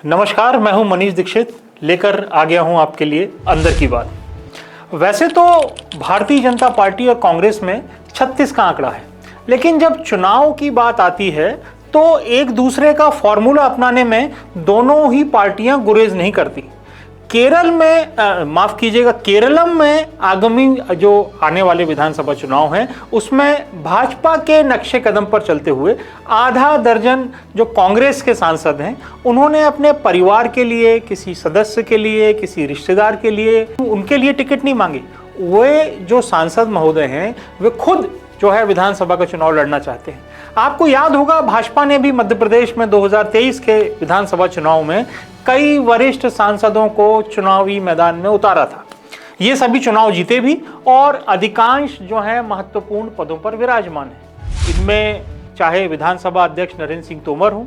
नमस्कार, मैं हूं मनीष दीक्षित, लेकर आ गया हूं आपके लिए अंदर की बात। वैसे तो भारतीय जनता पार्टी और कांग्रेस में 36 का आंकड़ा है, लेकिन जब चुनाव की बात आती है तो एक दूसरे का फॉर्मूला अपनाने में दोनों ही पार्टियां गुरेज नहीं करती। केरल में माफ कीजिएगा, केरलम में आगामी जो आने वाले विधानसभा चुनाव हैं उसमें भाजपा के नक्शे कदम पर चलते हुए आधा दर्जन जो कांग्रेस के सांसद हैं उन्होंने अपने परिवार के लिए, किसी सदस्य के लिए, किसी रिश्तेदार के लिए, उनके लिए टिकट नहीं मांगे। वे जो सांसद महोदय हैं वे खुद जो है विधानसभा का चुनाव लड़ना चाहते हैं। आपको याद होगा, भाजपा ने भी मध्य प्रदेश में 2023 के विधानसभा चुनाव में कई वरिष्ठ सांसदों को चुनावी मैदान में उतारा था। ये सभी चुनाव जीते भी और अधिकांश जो है महत्वपूर्ण पदों पर विराजमान है। इनमें चाहे विधानसभा अध्यक्ष नरेंद्र सिंह तोमर हों,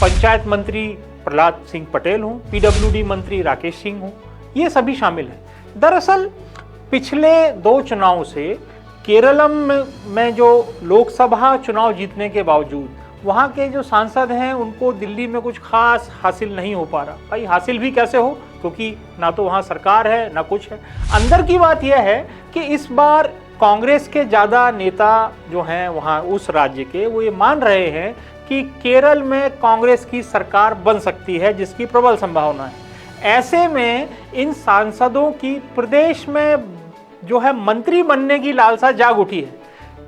पंचायत मंत्री प्रहलाद सिंह पटेल हों, पीडब्ल्यूडी मंत्री राकेश सिंह हों, ये सभी शामिल हैं। दरअसल पिछले 2 चुनाव से केरलम में जो लोकसभा चुनाव जीतने के बावजूद वहाँ के जो सांसद हैं उनको दिल्ली में कुछ खास हासिल नहीं हो पा रहा। भाई हासिल भी कैसे हो, क्योंकि ना तो वहाँ सरकार है ना कुछ है। अंदर की बात यह है कि इस बार कांग्रेस के ज़्यादा नेता जो हैं वहाँ उस राज्य के, वो ये मान रहे हैं कि केरल में कांग्रेस की सरकार बन सकती है, जिसकी प्रबल संभावना है। ऐसे में इन सांसदों की प्रदेश में जो है मंत्री बनने की लालसा जाग उठी है।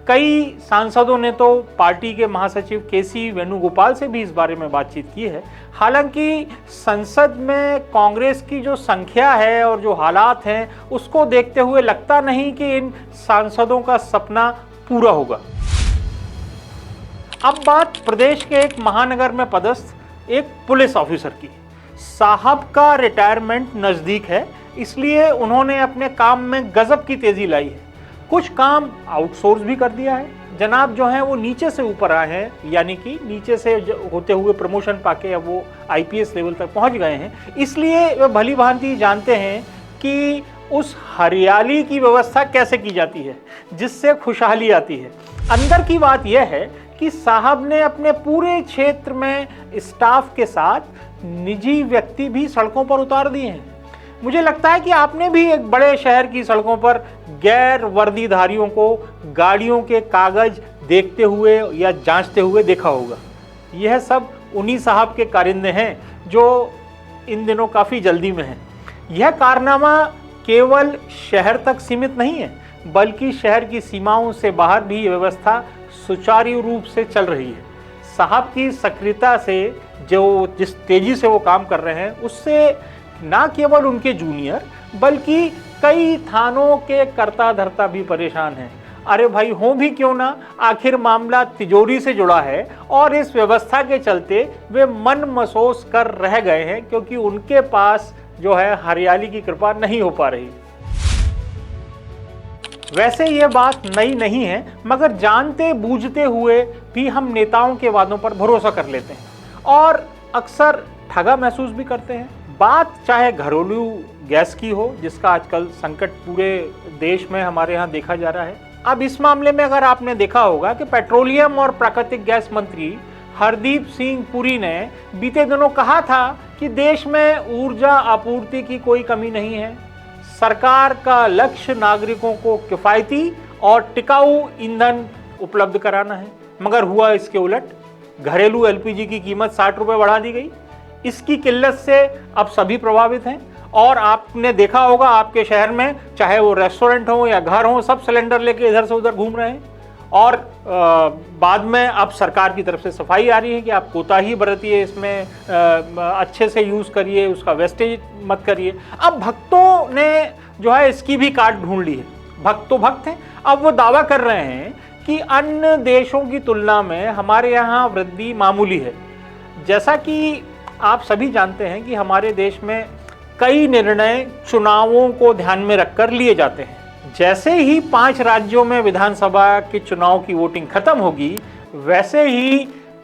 कई सांसदों ने तो पार्टी के महासचिव केसी वेणुगोपाल से भी इस बारे में बातचीत की है। हालांकि संसद में कांग्रेस की जो संख्या है और जो हालात हैं उसको देखते हुए लगता नहीं कि इन सांसदों का सपना पूरा होगा। अब बात प्रदेश के एक महानगर में पदस्थ एक पुलिस ऑफिसर की। साहब का रिटायरमेंट नज़दीक है, इसलिए उन्होंने अपने काम में गजब की तेजी लाई है। कुछ काम आउटसोर्स भी कर दिया है। जनाब जो हैं वो नीचे से ऊपर आए हैं, यानी कि नीचे से होते हुए प्रमोशन पाके अब वो आईपीएस लेवल तक पहुंच गए हैं। इसलिए वे भली भांति जानते हैं कि उस हरियाली की व्यवस्था कैसे की जाती है जिससे खुशहाली आती है। अंदर की बात यह है कि साहब ने अपने पूरे क्षेत्र में स्टाफ के साथ निजी व्यक्ति भी सड़कों पर उतार दिए हैं। मुझे लगता है कि आपने भी एक बड़े शहर की सड़कों पर गैर वर्दीधारियों को गाड़ियों के कागज देखते हुए या जांचते हुए देखा होगा। यह सब उन्हीं साहब के कारिंदे हैं जो इन दिनों काफ़ी जल्दी में हैं। यह कारनामा केवल शहर तक सीमित नहीं है, बल्कि शहर की सीमाओं से बाहर भी व्यवस्था सुचारू रूप से चल रही है। साहब की सक्रियता से जिस तेजी से वो काम कर रहे हैं उससे ना केवल उनके जूनियर बल्कि कई थानों के कर्ता धर्ता भी परेशान हैं। अरे भाई, हो भी क्यों ना, आखिर मामला तिजोरी से जुड़ा है और इस व्यवस्था के चलते वे मन महसूस कर रह गए हैं, क्योंकि उनके पास जो है हरियाली की कृपा नहीं हो पा रही। वैसे ये बात नई नहीं है, मगर जानते बूझते हुए भी हम नेताओं के वादों पर भरोसा कर लेते हैं और अक्सर ठगा महसूस भी करते हैं। बात चाहे घरेलू गैस की हो, जिसका आजकल संकट पूरे देश में हमारे यहाँ देखा जा रहा है। अब इस मामले में अगर आपने देखा होगा कि पेट्रोलियम और प्राकृतिक गैस मंत्री हरदीप सिंह पुरी ने बीते दिनों कहा था कि देश में ऊर्जा आपूर्ति की कोई कमी नहीं है। सरकार का लक्ष्य नागरिकों को किफ़ायती और टिकाऊ ईंधन उपलब्ध कराना है, मगर हुआ इसके उलट। घरेलू एलपीजी की कीमत 60 रुपये बढ़ा दी गई। इसकी किल्लत से अब सभी प्रभावित हैं और आपने देखा होगा आपके शहर में, चाहे वो रेस्टोरेंट हो या घर हो, सब सिलेंडर लेके इधर से उधर घूम रहे हैं। और बाद में अब सरकार की तरफ से सफाई आ रही है कि आप कोताही बरतिए, इसमें अच्छे से यूज़ करिए, उसका वेस्टेज मत करिए। अब भक्तों ने जो है इसकी भी काट ढूंढ ली है। भक्त तो भक्त हैं, अब वो दावा कर रहे हैं कि अन्य देशों की तुलना में हमारे यहाँ वृद्धि मामूली है। जैसा कि आप सभी जानते हैं कि हमारे देश में कई निर्णय चुनावों को ध्यान में रखकर लिए जाते हैं। जैसे ही 5 राज्यों में विधानसभा के चुनाव की वोटिंग खत्म होगी, वैसे ही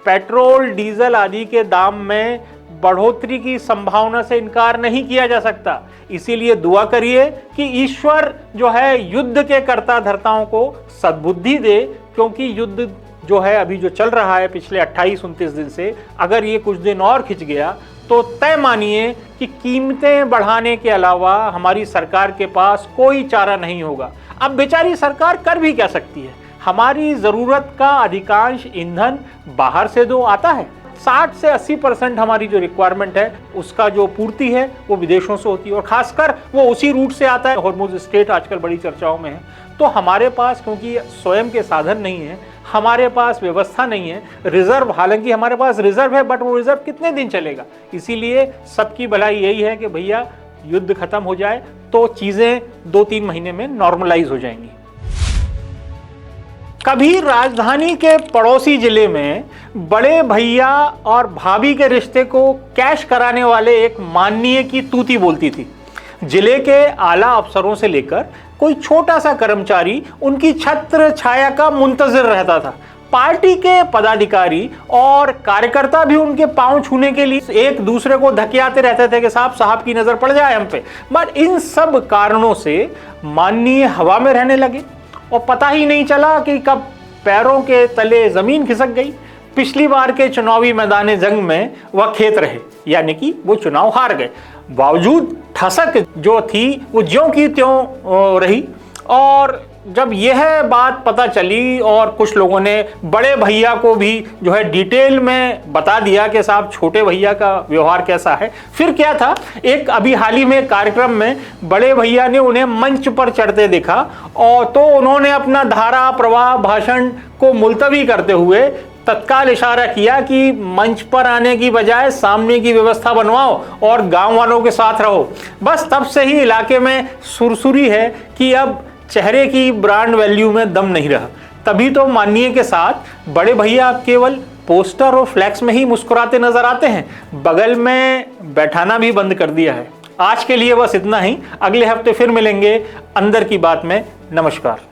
पेट्रोल, डीजल आदि के दाम में बढ़ोतरी की संभावना से इनकार नहीं किया जा सकता। इसीलिए दुआ करिए कि ईश्वर जो है युद्ध के कर्ता धर्ताओं को सद्बुद्धि दे, क्योंकि युद्ध जो है अभी जो चल रहा है पिछले 28-29 दिन से, अगर ये कुछ दिन और खिंच गया तो तय मानिए कि कीमतें बढ़ाने के अलावा हमारी सरकार के पास कोई चारा नहीं होगा। अब बेचारी सरकार कर भी क्या सकती है? हमारी ज़रूरत का अधिकांश ईंधन बाहर से जो आता है, 60 से 80% हमारी जो रिक्वायरमेंट है उसका जो पूर्ति है वो विदेशों से होती है, और खासकर वो उसी रूट से आता है। हॉर्मुज़ स्ट्रेट आजकल बड़ी चर्चाओं में है। तो हमारे पास क्योंकि स्वयं के साधन नहीं है, हमारे पास व्यवस्था नहीं है, रिजर्व, हालांकि हमारे पास रिजर्व है बट वो रिजर्व कितने दिन चलेगा? इसीलिए सबकी भलाई यही है कि भैया युद्ध खत्म हो जाए तो चीज़ें 2-3 महीने में नॉर्मलाइज हो जाएंगी। कभी राजधानी के पड़ोसी जिले में बड़े भैया और भाभी के रिश्ते को कैश कराने वाले एक माननीय की तूती बोलती थी। जिले के आला अफसरों से लेकर कोई छोटा सा कर्मचारी उनकी छत्र छाया का मुंतजिर रहता था। पार्टी के पदाधिकारी और कार्यकर्ता भी उनके पांव छूने के लिए एक दूसरे को धकियाते रहते थे कि साहब की नजर पड़ जाए हम पे। बट इन सब कारणों से माननीय हवा में रहने लगे और पता ही नहीं चला कि कब पैरों के तले जमीन खिसक गई। पिछली बार के चुनावी मैदान जंग में वह खेत रहे, यानी कि वो चुनाव हार गए। बावजूद ठसक जो थी वो ज्यों की त्यों रही। और जब यह बात पता चली और कुछ लोगों ने बड़े भैया को भी जो है डिटेल में बता दिया कि साहब छोटे भैया का व्यवहार कैसा है, फिर क्या था, एक अभी हाल ही में कार्यक्रम में बड़े भैया ने उन्हें मंच पर चढ़ते देखा और तो उन्होंने अपना धारा प्रवाह भाषण को मुलतवी करते हुए तत्काल इशारा किया कि मंच पर आने की बजाय सामने की व्यवस्था बनवाओ और गांव वालों के साथ रहो। बस तब से ही इलाके में सुरसुरी है कि अब चेहरे की ब्रांड वैल्यू में दम नहीं रहा। तभी तो माननीय के साथ बड़े भैया अब केवल पोस्टर और फ्लैक्स में ही मुस्कुराते नजर आते हैं, बगल में बैठाना भी बंद कर दिया है। आज के लिए बस इतना ही, अगले हफ्ते फिर मिलेंगे अंदर की बात में। नमस्कार।